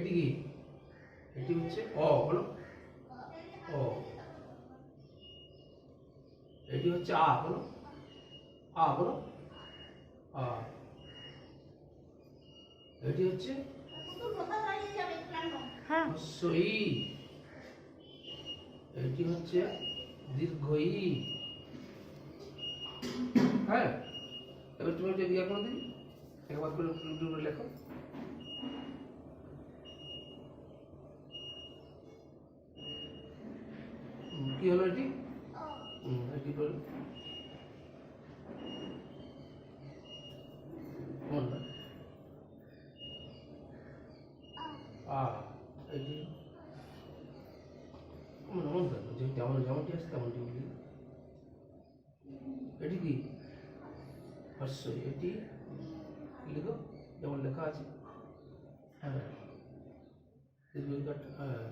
এটি কি? এটি হচ্ছে অ, বলো অ। এটি হচ্ছে আ, বলো আ, বলো আ। এটি হচ্ছে হ্রস্ব ই। এটি হচ্ছে দীর্ঘ ই। হ্যাঁ, এবার তুমি এটা ইয়া করে দিবি, একবার করে লেখো। কি হলো এটি? এটি বল কোনটা? এটি এমন কেন? যেমনটি আসছে তেমনটি বলি। এটি কি? হ্রস্ব ই। এটি লিখো যেমন লেখা আছে। হ্যাঁ, হ্যাঁ,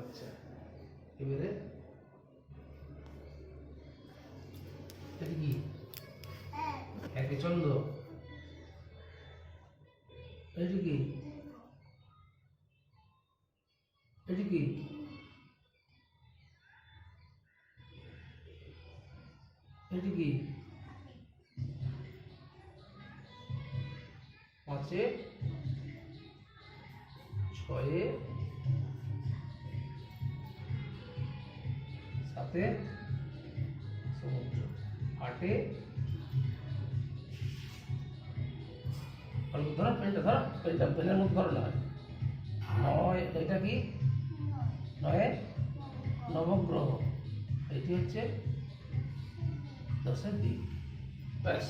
আচ্ছা। এবারে এটি কি? একে চন্দ্র। এটি কি? এটি কি? এটি কি? পাঁচে ছয়ে সাতে সমুদ্র, আটে ধরো পেনটা পেনের মধ্যে ধরো না। নয়, এটা কি? নয়ে নবগ্রহ। এটি হচ্ছে 10-এর দিক। ব্যাস।